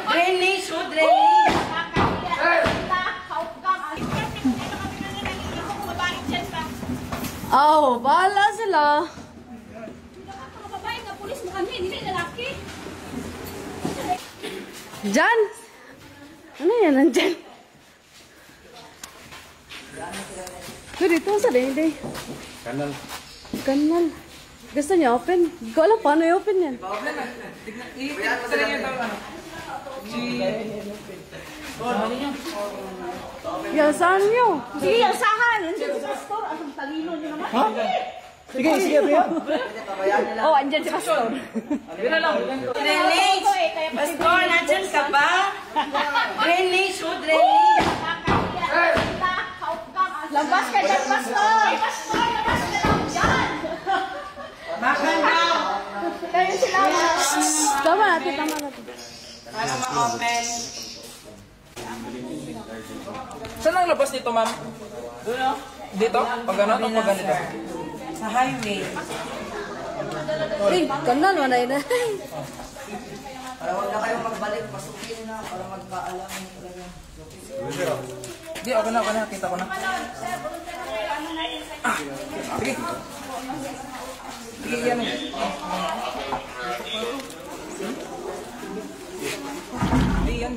Drainage, oh, drainage. Oh, bahala sila. Jan! Ano yan, nandyan? Dito sa dede. Kanal. Kanal. Gusto niya open? Hindi ko alam paano i-open yan. Yasahan niyo. Sige, yasahan. Yan sa pastor. Ang talino niyo naman. Ha? Sige, sige, Bea. Oh, andyan si pastor. Drainage. Pastor, nandyan ka ba? Drainage, oh, drainage. Labas ka dyan, pastor. Pastor, labas ka lang dyan. Makanda. Kayo sila. Tama natin, tama natin. Para ma-open. Saan ang labas nito, ma'am? Dito? Pag gano'n o pag ganito? Sa highway. Eh, kanal, wala yun. Para huwag na kayong magbalik, pasukin na para magpaalam talaga. Di, okay na, kita ko na. Ah, sige. Sige, yan eh. Di, yan.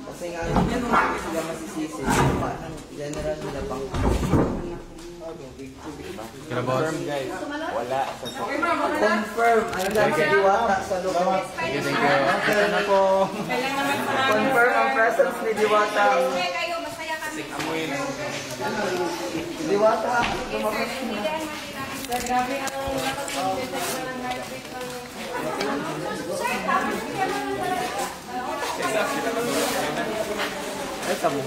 Kasi nga, yan ang sila masisisi. General nila pang Confirm, guys. Wala. confirm. Ang lang sa Diwata sa loob. Thank you. Kita na po. Confirm ang presence ni Diwata. Diwata. Ay, tamo.